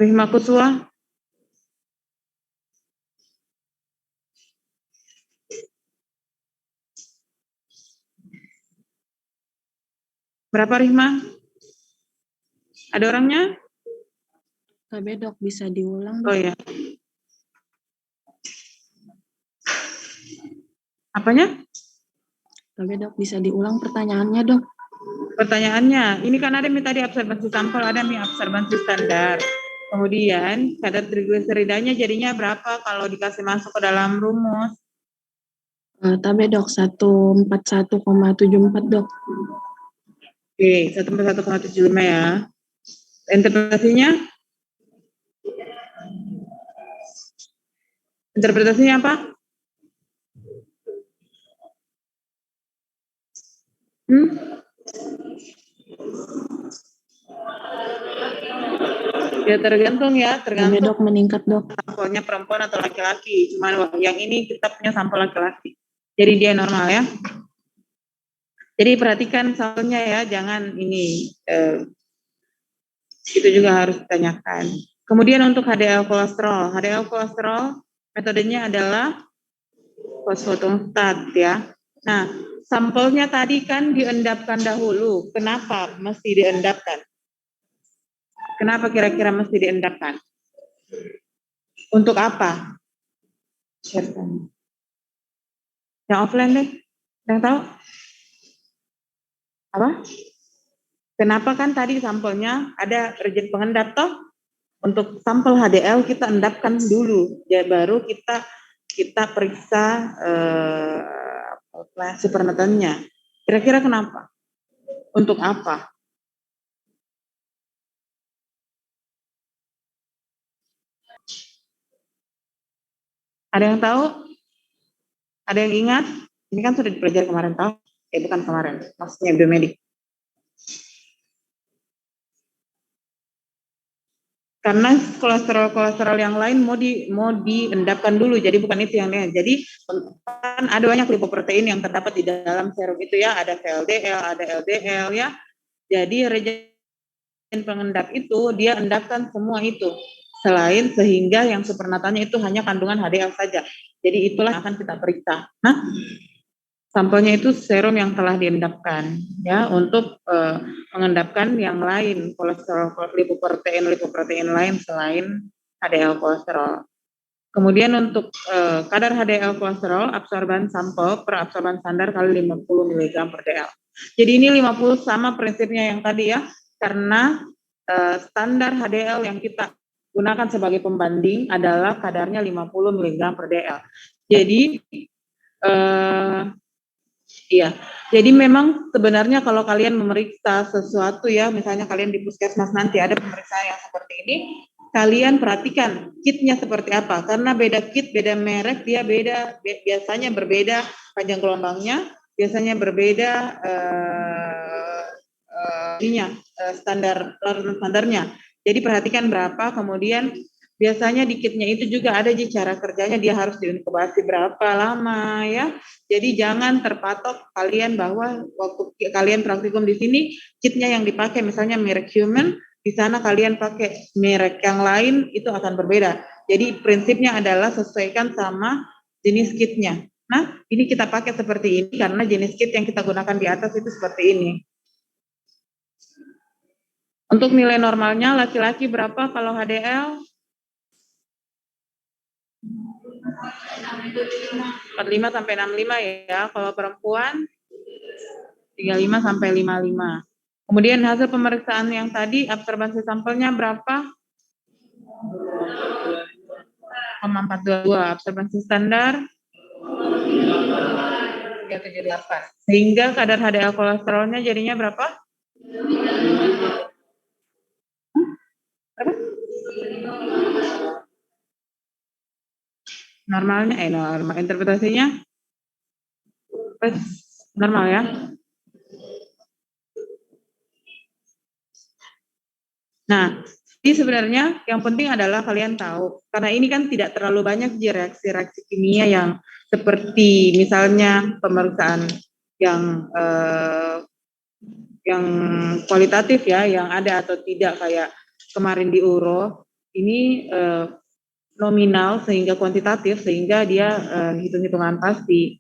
Rihma Kuswa. Berapa Rihma? Ada orangnya? Tapi dok bisa diulang dok. Oh ya. Apanya? Tapi dok bisa diulang pertanyaannya dok. Pertanyaannya, ini kan ada tadi absorbansi sampel, ada absorbansi standar. Kemudian kadar trigliseridanya jadinya berapa kalau dikasih masuk ke dalam rumus? Tapi dok 141,74 dok. Oke, 141,75 ya. Interpretasinya? Interpretasinya apa? Ya tergantung ya, Tapi tergantung dok meningkat dok. sampelnya perempuan atau laki-laki. Cuman yang ini kita punya sampel laki-laki. Jadi dia normal ya. Jadi perhatikan sampelnya ya, jangan ini, itu juga harus ditanyakan. Kemudian untuk HDL kolesterol metodenya adalah fosfotungstat ya. Nah, sampelnya tadi kan diendapkan dahulu. Kenapa mesti diendapkan? Kenapa kira-kira mesti diendapkan? Untuk apa? Share tanya. Yang offline deh, yang tahu? Apa? Kenapa kan tadi sampelnya ada reagent pengendap toh? Untuk sampel HDL kita endapkan dulu, ya baru kita periksa supernatannya. Kira-kira kenapa? Untuk apa? Ada yang tahu? Ada yang ingat? Ini kan sudah dipelajari kemarin tahu? Bukan kemarin, maksudnya biomedik. Karena kolesterol yang lain mau diendapkan dulu, jadi bukan itu yang lain. Jadi kan ada banyak lipoprotein yang terdapat di dalam serum itu ya, ada VLDL, ada LDL ya. Jadi reagen pengendap itu dia endapkan semua itu, sehingga yang supernatannya itu hanya kandungan HDL saja. Jadi itulah yang akan kita periksa. Nah, sampelnya itu serum yang telah diendapkan ya untuk mengendapkan yang lain, kolesterol, lipoprotein lain selain HDL kolesterol. Kemudian untuk kadar HDL kolesterol absorban sampel per absorban standar kali 50 mg per dl. Jadi ini 50 sama prinsipnya yang tadi ya, karena standar HDL yang kita gunakan sebagai pembanding adalah kadarnya 50 mg per dl. Jadi iya, jadi memang sebenarnya kalau kalian memeriksa sesuatu ya, misalnya kalian di puskesmas nanti ada pemeriksaan yang seperti ini, kalian perhatikan kitnya seperti apa, karena beda kit, beda merek, dia beda, biasanya berbeda panjang gelombangnya, biasanya berbeda standarnya. Jadi perhatikan berapa, kemudian biasanya di kitnya itu juga ada cara kerjanya, dia harus diinkubasi berapa lama ya. Jadi jangan terpatok kalian bahwa waktu kalian praktikum di sini kitnya yang dipakai misalnya merek Human, di sana kalian pakai merek yang lain, itu akan berbeda. Jadi prinsipnya adalah sesuaikan sama jenis kitnya. Nah, ini kita pakai seperti ini karena jenis kit yang kita gunakan di atas itu seperti ini. Untuk nilai normalnya laki-laki berapa kalau HDL? 45 sampai 65 ya. Kalau perempuan 35 sampai 55. Kemudian hasil pemeriksaan yang tadi absorbansi sampelnya berapa? 0,422. Absorbansi standar 378. Sehingga kadar HDL kolesterolnya jadinya berapa? Normalnya, normal. Interpretasinya normal ya. Nah, jadi sebenarnya yang penting adalah kalian tahu, karena ini kan tidak terlalu banyak reaksi-reaksi kimia yang seperti misalnya pemeriksaan yang kualitatif ya, yang ada atau tidak kayak kemarin di uro, ini nominal sehingga kuantitatif sehingga dia hitung-hitungan pasti.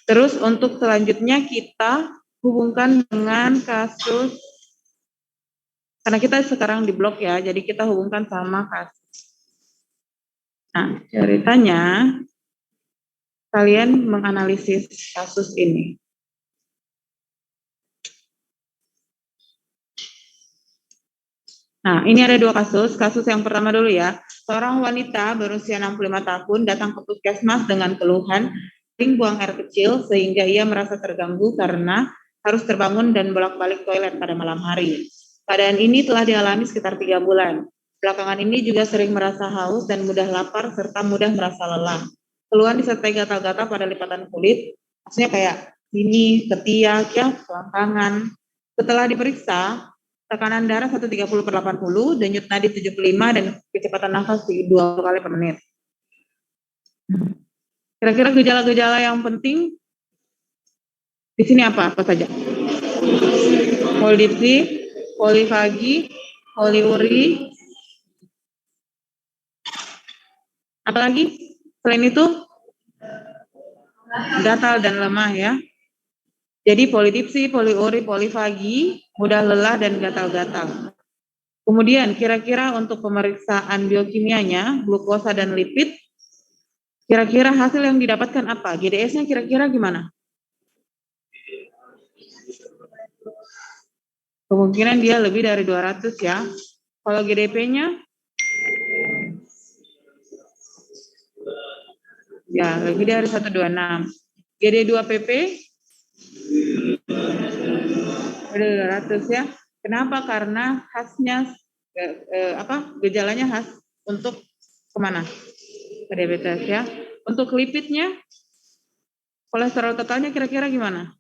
Terus untuk selanjutnya kita hubungkan dengan kasus, karena kita sekarang di blog ya, jadi kita hubungkan sama kasus. Nah, ceritanya kalian menganalisis kasus ini. Nah, ini ada dua kasus. Kasus yang pertama dulu ya. Seorang wanita berusia 65 tahun datang ke puskesmas dengan keluhan sering buang air kecil sehingga ia merasa terganggu karena harus terbangun dan bolak-balik toilet pada malam hari. Keadaan ini telah dialami sekitar 3 bulan. Belakangan ini juga sering merasa haus dan mudah lapar serta mudah merasa lelah. Keluhan disertai gatal-gatal pada lipatan kulit, maksudnya kayak ini, ketiak, ya, selangkangan. Setelah diperiksa, tekanan darah 130/80, denyut nadi 75, dan kecepatan nafas 20 kali per menit. Kira-kira gejala-gejala yang penting Di sini apa saja? Polidipsi, polifagi, poliuri, apalagi selain itu gatal dan lemah ya. Jadi polidipsi, poliuri, polifagi, mudah lelah dan gatal-gatal. Kemudian kira-kira untuk pemeriksaan biokimianya, glukosa dan lipid, kira-kira hasil yang didapatkan apa? GDS-nya kira-kira gimana? Kemungkinan dia lebih dari 200 ya. Kalau GDP-nya ya lebih dari 126. GD2PP udah 200 ya. Kenapa? Karena khasnya gejalanya khas untuk kemana? Ke diabetes ya. Untuk lipidnya, kolesterol totalnya kira-kira gimana?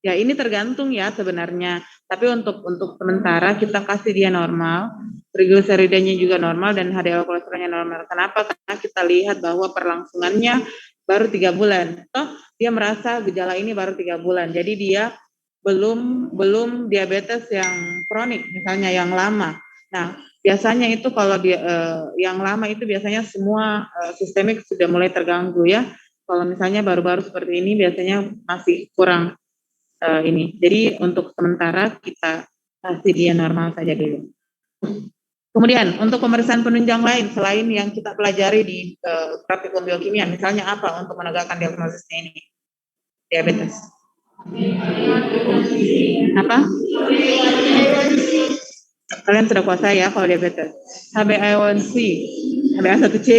Ya ini tergantung ya sebenarnya. Tapi untuk sementara kita kasih dia normal, trigliseridanya juga normal dan HDL kolesterolnya normal. Kenapa? Karena kita lihat bahwa perlangsungannya baru 3 bulan. Toh dia merasa gejala ini baru 3 bulan. Jadi dia belum diabetes yang kronik, misalnya yang lama. Nah, biasanya itu kalau dia yang lama itu biasanya semua sistemik sudah mulai terganggu ya. Kalau misalnya baru-baru seperti ini biasanya masih kurang ini. Jadi untuk sementara kita kasih dia normal saja dulu. Kemudian untuk pemeriksaan penunjang lain selain yang kita pelajari di praktikum biokimia, misalnya apa untuk menegakkan diagnosisnya ini? Diabetes. Apa? Kalian sudah kuasai ya kalau diabetes. HbA1c, HbA1c.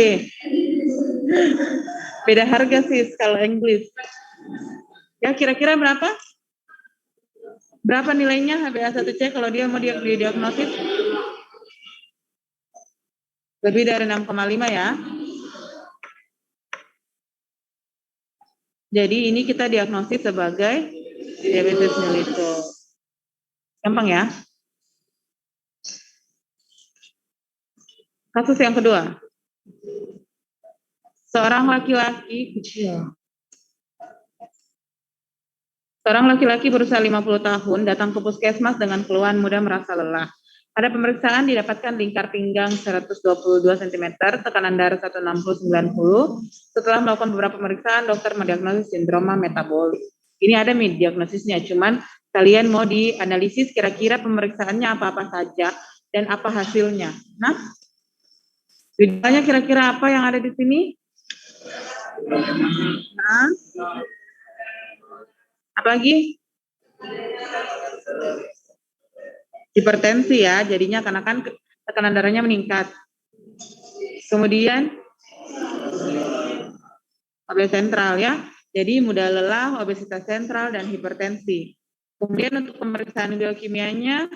Beda harga sih skala Inggris. Ya kira-kira berapa? Berapa nilainya HbA1c kalau dia mau didiagnosis? Lebih dari 6,5 ya. Jadi ini kita diagnosis sebagai diabetes mellitus. Gampang ya. Kasus yang kedua. Seorang laki-laki kecil. Seorang laki-laki berusia 50 tahun datang ke puskesmas dengan keluhan mudah merasa lelah. Pada pemeriksaan didapatkan lingkar pinggang 122 cm, tekanan darah 160/90. Setelah melakukan beberapa pemeriksaan, dokter mendiagnosis sindroma metabolik. Ini ada diagnosisnya, cuman kalian mau dianalisis kira-kira pemeriksaannya apa-apa saja dan apa hasilnya. Nah, gejalanya kira-kira apa yang ada di sini? Nah, apalagi? Hipertensi ya, jadinya karena kan tekanan darahnya meningkat. Kemudian obesitas sentral ya, jadi mudah lelah, obesitas sentral dan hipertensi. Kemudian untuk pemeriksaan biokimianya,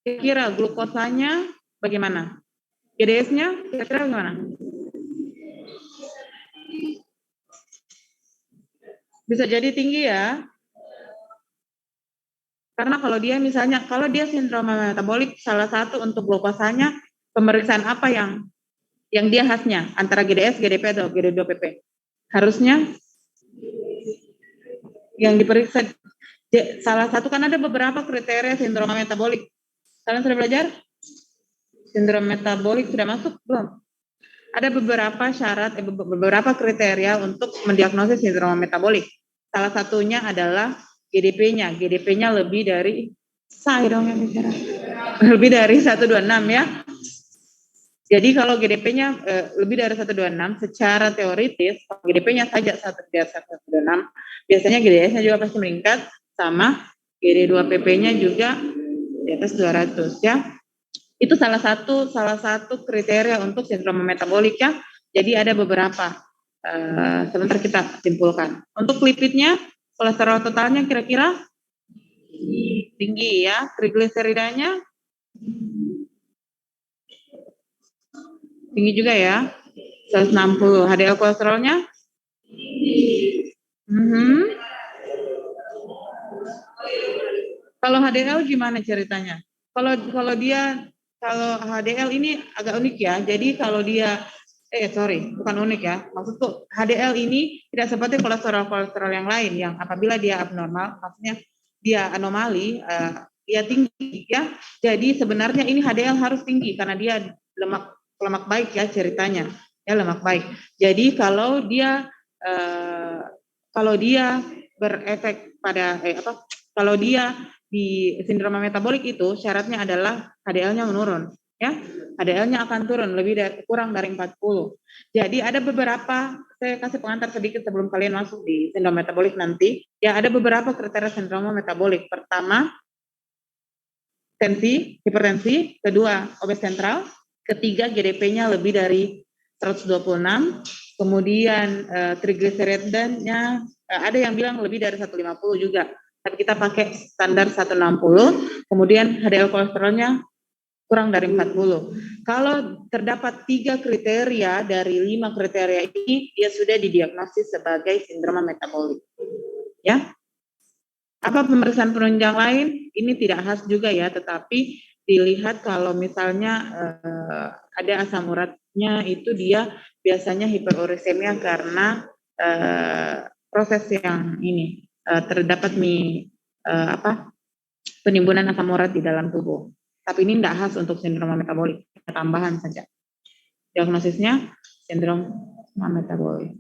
kira-kira glukosanya bagaimana? GDS-nya kira-kira bagaimana? Bisa jadi tinggi ya. Karena kalau dia misalnya, kalau dia sindroma metabolik, salah satu untuk glukosanya, pemeriksaan apa yang dia khasnya antara GDS, GDP atau GD2PP? Harusnya yang diperiksa salah satu, kan ada beberapa kriteria sindroma metabolik. Kalian sudah belajar? Sindrom metabolik sudah masuk belum? Ada beberapa syarat, beberapa kriteria untuk mendiagnosis sindroma metabolik. Salah satunya adalah GDP-nya. GDP-nya lebih dari, saya dong yang bicara, lebih dari 126 ya. Jadi kalau GDP-nya lebih dari 126, secara teoritis, GDP-nya saja 126, biasanya GDS-nya juga pasti meningkat, sama GD2PP-nya juga di atas 200 ya. Itu salah satu kriteria untuk sindrom metabolik ya. Jadi ada beberapa. Sebentar kita simpulkan. Untuk lipidnya, kolesterol totalnya kira-kira tinggi ya. Trigliseridanya tinggi juga ya. 160. HDL kolesterolnya Kalau HDL gimana ceritanya? Kalau HDL ini agak unik ya. Jadi kalau dia bukan unik ya. Maksudku HDL ini tidak seperti kolesterol yang lain yang apabila dia abnormal, maksudnya dia anomali, dia tinggi ya. Jadi sebenarnya ini HDL harus tinggi karena dia lemak baik ya ceritanya, ya lemak baik. Jadi kalau dia berefek pada kalau dia di sindrom metabolik itu syaratnya adalah HDL-nya menurun, ya. HDL-nya akan turun kurang dari 40. Jadi ada beberapa, saya kasih pengantar sedikit sebelum kalian masuk di sindrom metabolik nanti. Ya, ada beberapa kriteria sindrom metabolik. Pertama, hipertensi, kedua obes sentral, ketiga GDP-nya lebih dari 126, kemudian triglyceridnya ada yang bilang lebih dari 150 juga. Tapi kita pakai standar 160, kemudian HDL kolesterolnya kurang dari 40. Kalau terdapat 3 kriteria dari 5 kriteria ini, dia sudah didiagnosis sebagai sindrom metabolik. Ya. Apa pemeriksaan penunjang lain? Ini tidak khas juga ya, tetapi dilihat kalau misalnya ada asam uratnya itu dia biasanya hiperurisemia karena proses yang ini terdapat penimbunan asam urat di dalam tubuh. Tapi ini tidak khas untuk sindrom metabolik, tambahan saja. Diagnosisnya sindrom metabolik.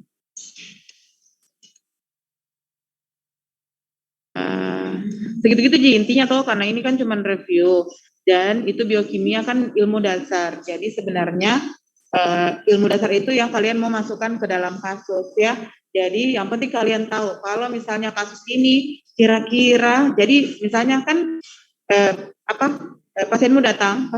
Segitu-gitu Ji, intinya toh karena ini kan cuma review dan itu biokimia kan ilmu dasar. Jadi sebenarnya ilmu dasar itu yang kalian mau masukkan ke dalam kasus ya. Jadi yang penting kalian tahu kalau misalnya kasus ini kira-kira, jadi misalnya kan pasienmu datang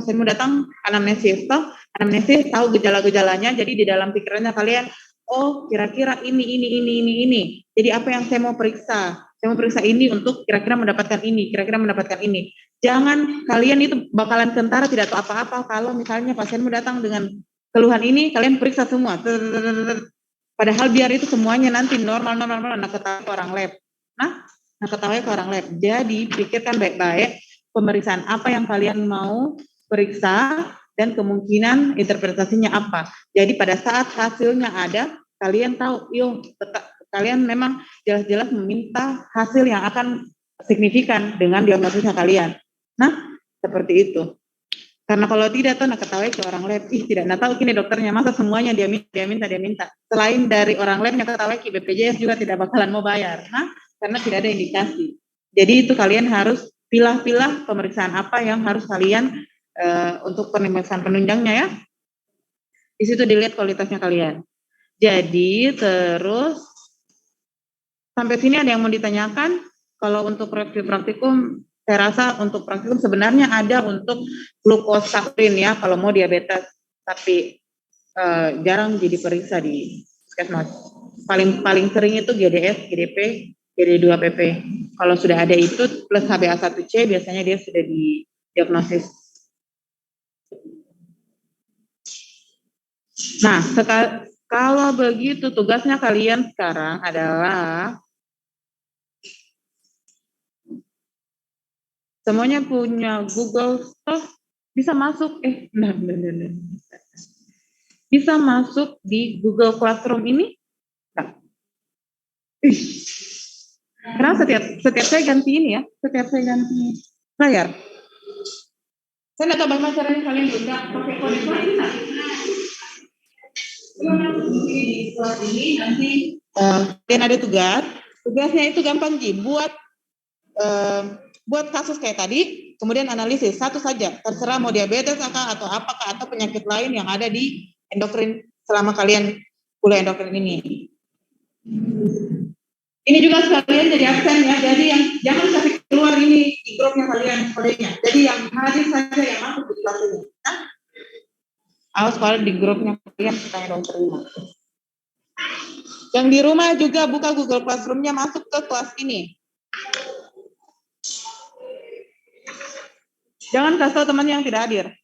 anamnesis anamnesis tahu gejala-gejalanya, jadi di dalam pikirannya kalian, oh kira-kira ini. Jadi apa yang saya mau periksa? Saya mau periksa ini untuk kira-kira mendapatkan ini. Jangan kalian itu bakalan kentara tidak tahu apa-apa kalau misalnya pasienmu datang dengan keluhan ini, kalian periksa semua. Padahal biar itu semuanya nanti normal, ketahui ke orang lab. Jadi pikirkan baik-baik pemeriksaan apa yang kalian mau periksa dan kemungkinan interpretasinya apa. Jadi pada saat hasilnya ada, kalian tahu, kalian memang jelas-jelas meminta hasil yang akan signifikan dengan diagnosisnya kalian. Nah, seperti itu. Karena kalau tidak tuh ketahui ke orang lab, tidak tahu kini dokternya, masa semuanya dia minta. Selain dari orang labnya ketahui ki BPJS juga tidak bakalan mau bayar. Nah, karena tidak ada indikasi. Jadi itu kalian harus pilah-pilah pemeriksaan apa yang harus kalian untuk pemeriksaan penunjangnya ya. Di situ dilihat kualitasnya kalian. Jadi terus sampai sini ada yang mau ditanyakan? Kalau untuk review praktikum, saya rasa untuk praktikum sebenarnya ada untuk glukosa urin ya kalau mau diabetes, tapi jarang jadi periksa di puskesmas. Paling sering itu GDS, GDP, GD2PP. Kalau sudah ada itu plus HbA1c biasanya dia sudah didiagnosis. Nah, kalau begitu tugasnya kalian sekarang adalah semuanya punya Google bisa masuk bisa masuk di Google Classroom ini? Nah. Karena setiap saya ganti ini ya, setiap saya ganti layar. Saya nggak tahu bagaimana caranya kalian buka pakai kode ini. Di kelas ini nanti kalian ada tugas. Tugasnya itu gampang Ji, buat kasus kayak tadi, kemudian analisis satu saja, terserah mau diabetes atau apakah atau penyakit lain yang ada di endokrin selama kalian kuliah endokrin ini. Ini juga sekalian jadi absen ya, jadi yang jangan kasih keluar ini di grupnya kalian kodenya. Jadi yang hadir saja yang masuk di kelas ini. Nah, awas kalau di grupnya kalian kita dong terima. Yang di rumah juga buka Google Classroom-nya, masuk ke kelas ini. Jangan kasih tahu teman yang tidak hadir.